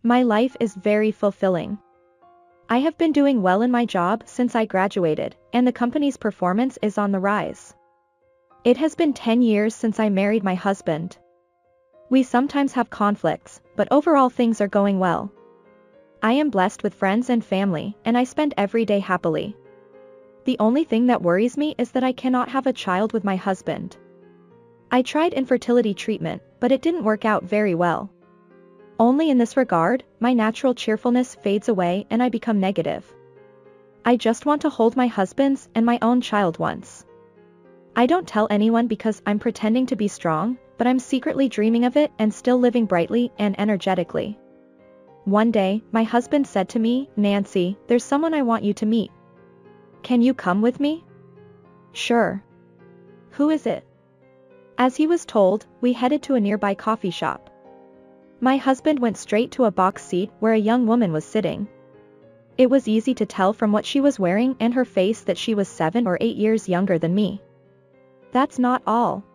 My life is very fulfilling. I have been doing well in my job since I graduated, and the company's performance is on the rise. It has been 10 years since I married my husband. We sometimes have conflicts, but overall things are going well. I am blessed with friends and family, and I spend every day happily. The only thing that worries me is that I cannot have a child with my husband. I tried infertility treatment, but it didn't work out very well. Only in this regard, my natural cheerfulness fades away and I become negative. I just want to hold my husband's and my own child once. I don't tell anyone because I'm pretending to be strong, but I'm secretly dreaming of it and still living brightly and energetically. One day, my husband said to me, "Nancy, there's someone I want you to meet. Can you come with me?" "Sure." "Who is it?" As he was told, we headed to a nearby coffee shop. My husband went straight to a box seat where a young woman was sitting. It was easy to tell from what she was wearing and her face that she was 7 or 8 years younger than me. That's not all.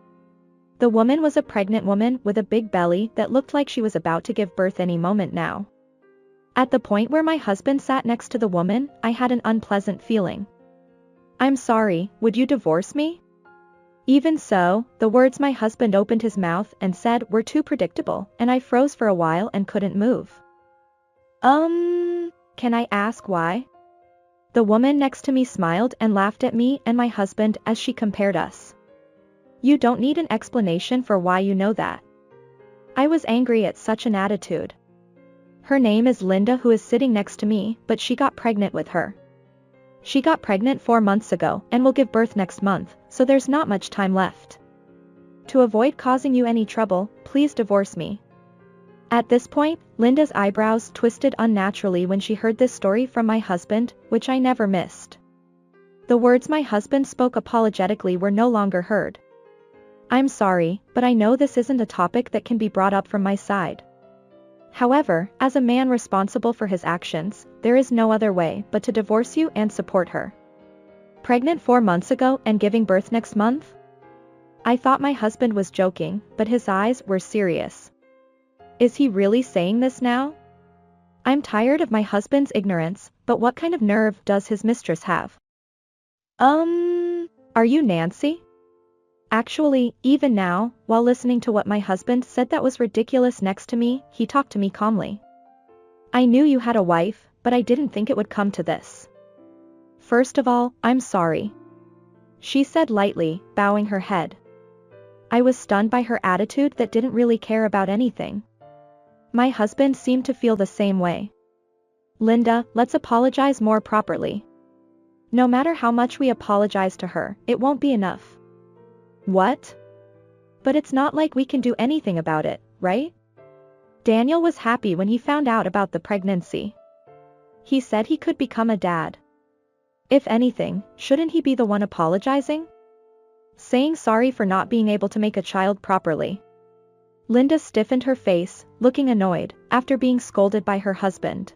The woman was a pregnant woman with a big belly that looked like she was about to give birth any moment now. At the point where my husband sat next to the woman, I had an unpleasant feeling. "I'm sorry, would you divorce me?" Even so, the words my husband opened his mouth and said were too predictable, and I froze for a while and couldn't move. Can I ask why?" The woman next to me smiled and laughed at me and my husband as she compared us. "You don't need an explanation for why you know that." I was angry at such an attitude. "Her name is Linda, who is sitting next to me, but she got pregnant with her. She got pregnant 4 months ago and will give birth next month, so there's not much time left. To avoid causing you any trouble, please divorce me." At this point, Linda's eyebrows twisted unnaturally when she heard this story from my husband, which I never missed. The words my husband spoke apologetically were no longer heard. "I'm sorry, but I know this isn't a topic that can be brought up from my side. However, as a man responsible for his actions, there is no other way but to divorce you and support her. Pregnant 4 months ago and giving birth next month?" I thought my husband was joking, but his eyes were serious. Is he really saying this now? I'm tired of my husband's ignorance, but what kind of nerve does his mistress have? Are you Nancy? Actually, even now, while listening to what my husband said that was ridiculous next to me, he talked to me calmly. "I knew you had a wife, but I didn't think it would come to this. First of all, I'm sorry," she said lightly, bowing her head. I was stunned by her attitude that didn't really care about anything. My husband seemed to feel the same way. "Linda, let's apologize more properly. No matter how much we apologize to her, it won't be enough." "What? But it's not like we can do anything about it, right?" Daniel was happy when he found out about the pregnancy. He said he could become a dad. If anything, shouldn't he be the one apologizing? Saying sorry for not being able to make a child properly. Linda stiffened her face, looking annoyed, after being scolded by her husband.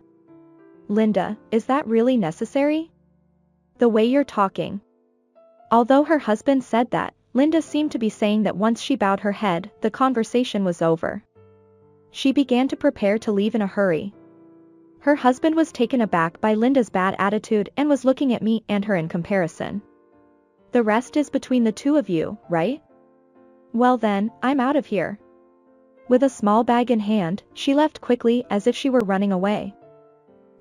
"Linda, is that really necessary? The way you're talking." Although her husband said that, Linda seemed to be saying that once she bowed her head, the conversation was over. She began to prepare to leave in a hurry. Her husband was taken aback by Linda's bad attitude and was looking at me and her in comparison. "The rest is between the two of you, right? Well then, I'm out of here." With a small bag in hand, she left quickly as if she were running away.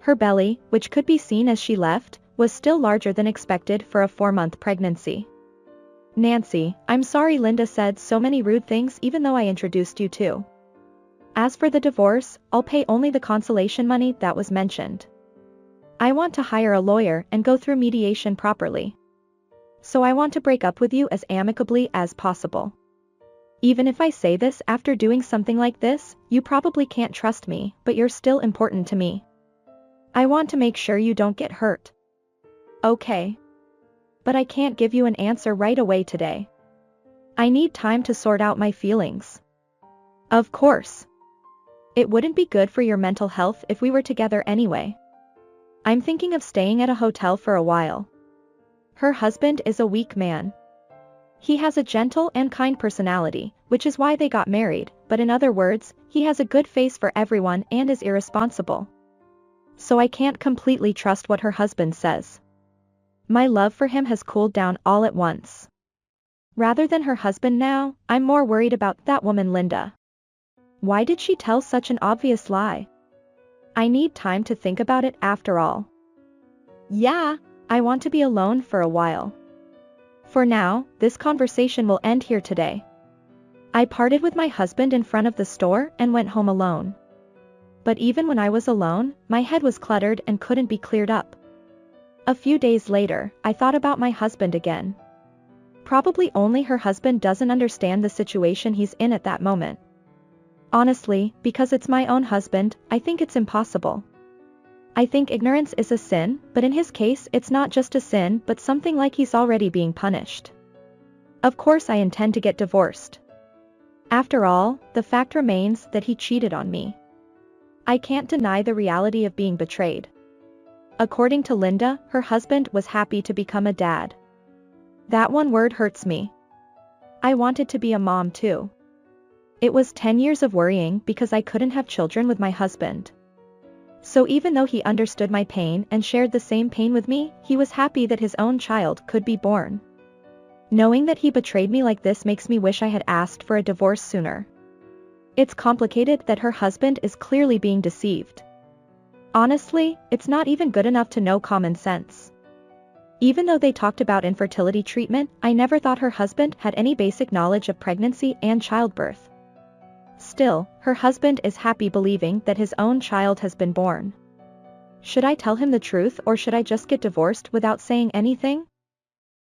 Her belly, which could be seen as she left, was still larger than expected for a 4-month pregnancy. "Nancy, I'm sorry Linda said so many rude things even though I introduced you too. As for the divorce, I'll pay only the consolation money that was mentioned. I want to hire a lawyer and go through mediation properly. So I want to break up with you as amicably as possible. Even if I say this after doing something like this, you probably can't trust me, but you're still important to me. I want to make sure you don't get hurt." "Okay. But I can't give you an answer right away today. I need time to sort out my feelings." "Of course. It wouldn't be good for your mental health if we were together anyway. I'm thinking of staying at a hotel for a while." Her husband is a weak man. He has a gentle and kind personality, which is why they got married, but in other words, he has a good face for everyone and is irresponsible. So I can't completely trust what her husband says. My love for him has cooled down all at once. Rather than her husband now, I'm more worried about that woman Linda. Why did she tell such an obvious lie? I need time to think about it after all. Yeah, I want to be alone for a while. For now, this conversation will end here today. I parted with my husband in front of the store and went home alone. But even when I was alone, my head was cluttered and couldn't be cleared up. A few days later, I thought about my husband again. Probably only her husband doesn't understand the situation he's in at that moment. Honestly, because it's my own husband, I think it's impossible. I think ignorance is a sin, but in his case it's not just a sin but something like he's already being punished. Of course I intend to get divorced. After all, the fact remains that he cheated on me. I can't deny the reality of being betrayed. According to Linda, her husband was happy to become a dad. That one word hurts me. I wanted to be a mom too. It was 10 years of worrying because I couldn't have children with my husband. So even though he understood my pain and shared the same pain with me, he was happy that his own child could be born. Knowing that he betrayed me like this makes me wish I had asked for a divorce sooner. It's complicated that her husband is clearly being deceived. Honestly, it's not even good enough to know common sense. Even though they talked about infertility treatment, I never thought her husband had any basic knowledge of pregnancy and childbirth. Still, her husband is happy believing that his own child has been born. Should I tell him the truth or should I just get divorced without saying anything?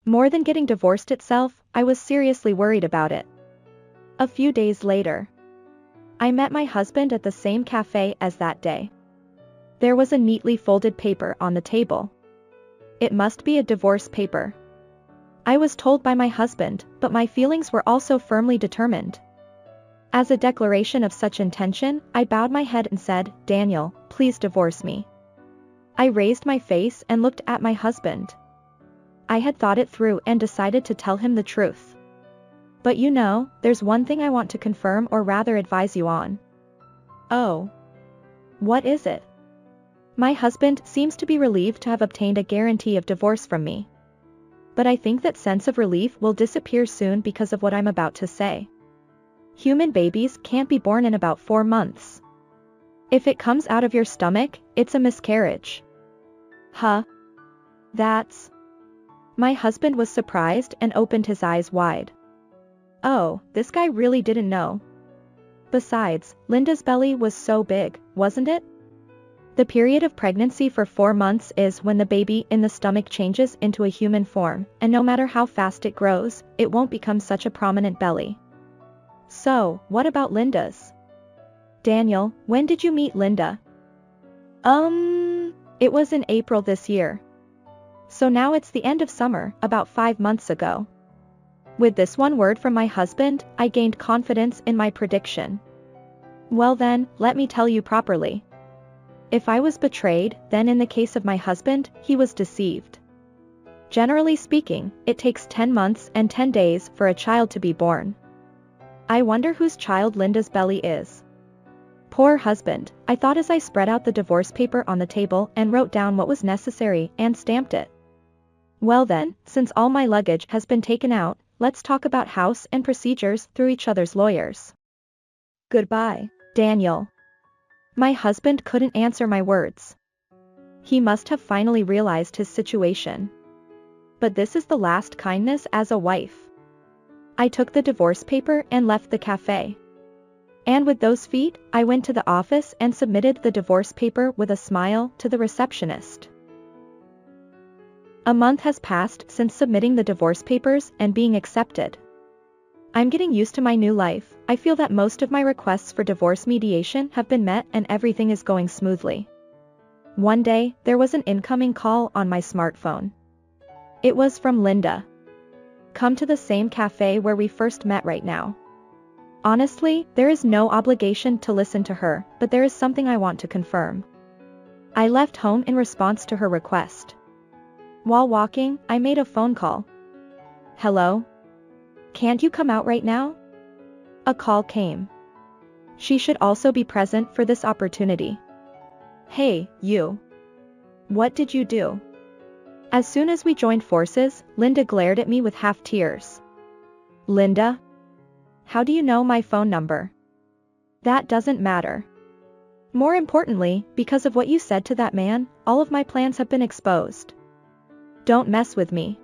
More than getting divorced itself, I was seriously worried about it. A few days later, I met my husband at the same cafe as that day. There was a neatly folded paper on the table. It must be a divorce paper. I was told by my husband, but my feelings were also firmly determined. As a declaration of such intention, I bowed my head and said, "Daniel, please divorce me." I raised my face and looked at my husband. I had thought it through and decided to tell him the truth. But you know, there's one thing I want to confirm or rather advise you on. Oh. What is it? My husband seems to be relieved to have obtained a guarantee of divorce from me. But I think that sense of relief will disappear soon because of what I'm about to say. Human babies can't be born in about 4 months. If it comes out of your stomach, it's a miscarriage. Huh? That's... My husband was surprised and opened his eyes wide. Oh, this guy really didn't know. Besides, Linda's belly was so big, wasn't it? The period of pregnancy for 4 months is when the baby in the stomach changes into a human form, and no matter how fast it grows, it won't become such a prominent belly. So, what about Linda's? Daniel, when did you meet Linda? It was in April this year. So now it's the end of summer, about 5 months ago. With this one word from my husband, I gained confidence in my prediction. Well then, let me tell you properly. If I was betrayed, then in the case of my husband, he was deceived. Generally speaking, it takes 10 months and 10 days for a child to be born. I wonder whose child Linda's belly is. Poor husband, I thought as I spread out the divorce paper on the table and wrote down what was necessary and stamped it. Well then, since all my luggage has been taken out, let's talk about house and procedures through each other's lawyers. Goodbye, Daniel. My husband couldn't answer my words. He must have finally realized his situation. But this is the last kindness as a wife. I took the divorce paper and left the cafe. And with those feet, I went to the office and submitted the divorce paper with a smile to the receptionist. A month has passed since submitting the divorce papers and being accepted. I'm getting used to my new life. I feel that most of my requests for divorce mediation have been met and everything is going smoothly. One day, there was an incoming call on my smartphone. It was from Linda. Come to the same cafe where we first met right now. Honestly, there is no obligation to listen to her, but there is something I want to confirm. I left home in response to her request. While walking, I made a phone call. Hello? Can't you come out right now? A call came. She should also be present for this opportunity. Hey, you. What did you do? As soon as we joined forces, Linda glared at me with half tears. Linda? How do you know my phone number? That doesn't matter. More importantly, because of what you said to that man, all of my plans have been exposed. Don't mess with me.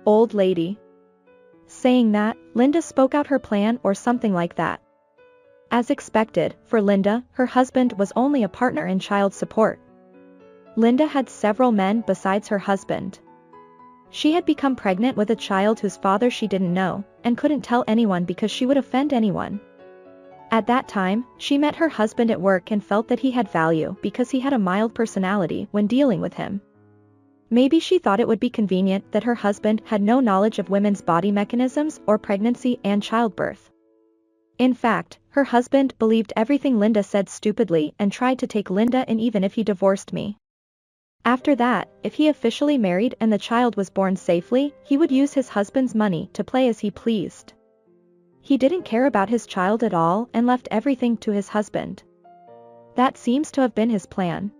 Old lady. Saying that, Linda spoke out her plan or something like that. As expected, for Linda, her husband was only a partner in child support. Linda had several men besides her husband. She had become pregnant with a child whose father she didn't know, and couldn't tell anyone because she would offend anyone. At that time, she met her husband at work and felt that he had value because he had a mild personality when dealing with him. Maybe she thought it would be convenient that her husband had no knowledge of women's body mechanisms or pregnancy and childbirth. In fact, her husband believed everything Linda said stupidly and tried to take Linda in even if he divorced me. After that, if he officially married and the child was born safely, he would use his husband's money to play as he pleased. He didn't care about his child at all and left everything to his husband. That seems to have been his plan.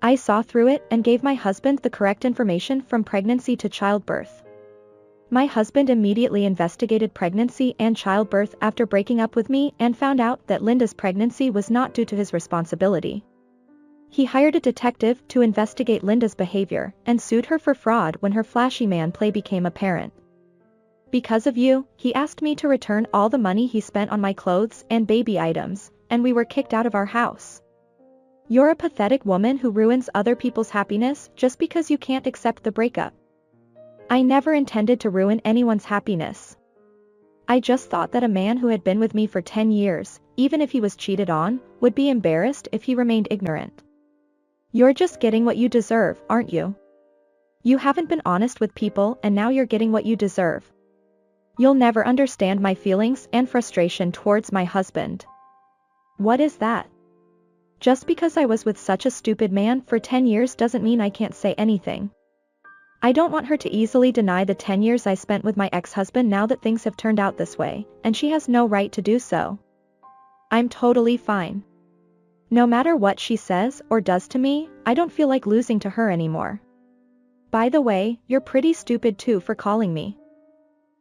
I saw through it and gave my husband the correct information from pregnancy to childbirth. My husband immediately investigated pregnancy and childbirth after breaking up with me and found out that Linda's pregnancy was not due to his responsibility. He hired a detective to investigate Linda's behavior and sued her for fraud when her flashy man play became apparent. Because of you, he asked me to return all the money he spent on my clothes and baby items, and we were kicked out of our house. You're a pathetic woman who ruins other people's happiness just because you can't accept the breakup. I never intended to ruin anyone's happiness. I just thought that a man who had been with me for 10 years, even if he was cheated on, would be embarrassed if he remained ignorant. You're just getting what you deserve, aren't you? You haven't been honest with people and now you're getting what you deserve. You'll never understand my feelings and frustration towards my husband. What is that? Just because I was with such a stupid man for 10 years doesn't mean I can't say anything. I don't want her to easily deny the 10 years I spent with my ex-husband now that things have turned out this way, and she has no right to do so. I'm totally fine. No matter what she says or does to me, I don't feel like losing to her anymore. By the way, you're pretty stupid too for calling me.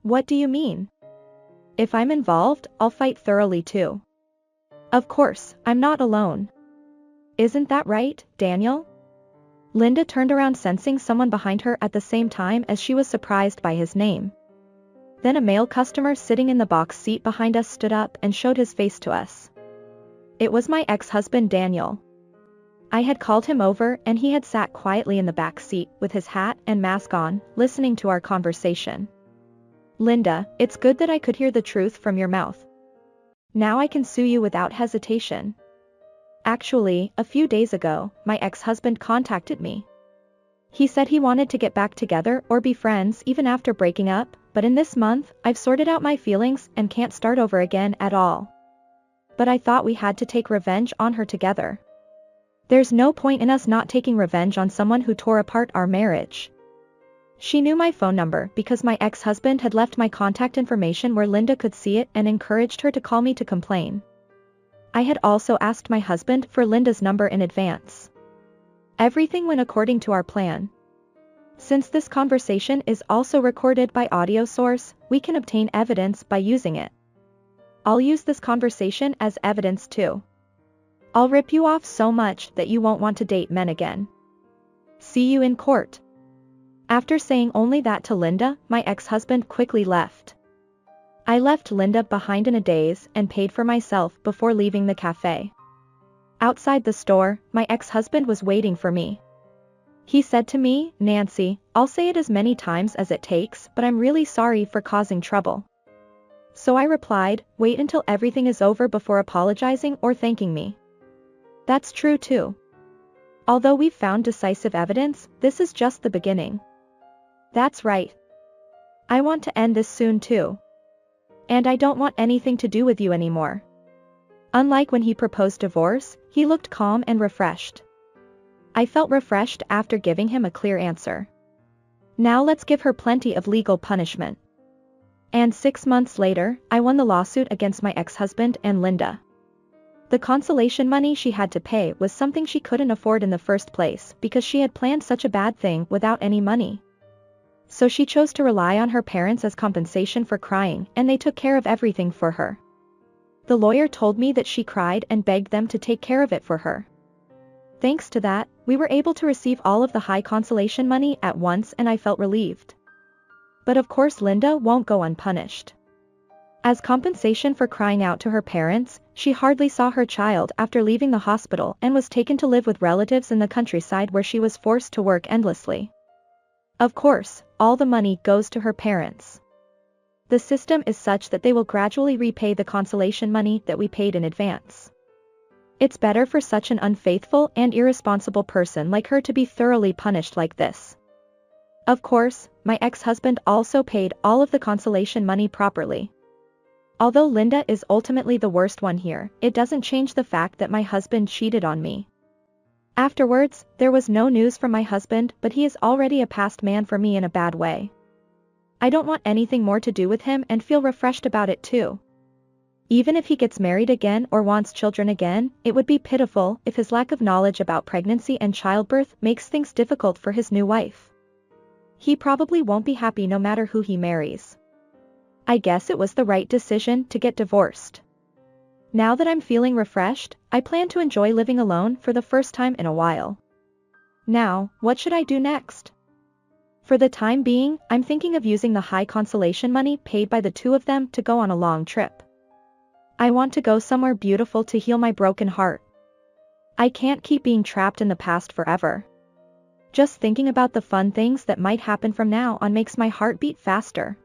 What do you mean? If I'm involved, I'll fight thoroughly too. Of course, I'm not alone. Isn't that right, Daniel? Linda turned around sensing someone behind her at the same time as she was surprised by his name. Then a male customer sitting in the box seat behind us stood up and showed his face to us. It was my ex-husband Daniel. I had called him over and he had sat quietly in the back seat with his hat and mask on, listening to our conversation. Linda, it's good that I could hear the truth from your mouth. Now I can sue you without hesitation. Actually, a few days ago, my ex-husband contacted me. He said he wanted to get back together or be friends even after breaking up, but in this month, I've sorted out my feelings and can't start over again at all. But I thought we had to take revenge on her together. There's no point in us not taking revenge on someone who tore apart our marriage. She knew my phone number because my ex-husband had left my contact information where Linda could see it and encouraged her to call me to complain. I had also asked my husband for Linda's number in advance. Everything went according to our plan. Since this conversation is also recorded by audio source, we can obtain evidence by using it. I'll use this conversation as evidence too. I'll rip you off so much that you won't want to date men again. See you in court. After saying only that to Linda, my ex-husband quickly left. I left Linda behind in a daze and paid for myself before leaving the cafe. Outside the store, my ex-husband was waiting for me. He said to me, Nancy, I'll say it as many times as it takes, but I'm really sorry for causing trouble. So I replied, wait until everything is over before apologizing or thanking me. That's true too. Although we've found decisive evidence, this is just the beginning. That's right. I want to end this soon too. And I don't want anything to do with you anymore. Unlike when he proposed divorce, he looked calm and refreshed. I felt refreshed after giving him a clear answer. Now let's give her plenty of legal punishment. And 6 months later, I won the lawsuit against my ex-husband and Linda. The consolation money she had to pay was something she couldn't afford in the first place because she had planned such a bad thing without any money. So she chose to rely on her parents as compensation for crying, and they took care of everything for her. The lawyer told me that she cried and begged them to take care of it for her. Thanks to that, we were able to receive all of the high consolation money at once, and I felt relieved. But of course Linda won't go unpunished. As compensation for crying out to her parents, she hardly saw her child after leaving the hospital and was taken to live with relatives in the countryside where she was forced to work endlessly. Of course, all the money goes to her parents. The system is such that they will gradually repay the consolation money that we paid in advance. It's better for such an unfaithful and irresponsible person like her to be thoroughly punished like this. Of course, my ex-husband also paid all of the consolation money properly. Although Linda is ultimately the worst one here, it doesn't change the fact that my husband cheated on me. Afterwards, there was no news from my husband, but he is already a past man for me in a bad way. I don't want anything more to do with him and feel refreshed about it too. Even if he gets married again or wants children again, it would be pitiful if his lack of knowledge about pregnancy and childbirth makes things difficult for his new wife. He probably won't be happy no matter who he marries. I guess it was the right decision to get divorced. Now that I'm feeling refreshed, I plan to enjoy living alone for the first time in a while. Now, what should I do next? For the time being, I'm thinking of using the high consolation money paid by the two of them to go on a long trip. I want to go somewhere beautiful to heal my broken heart. I can't keep being trapped in the past forever. Just thinking about the fun things that might happen from now on makes my heart beat faster.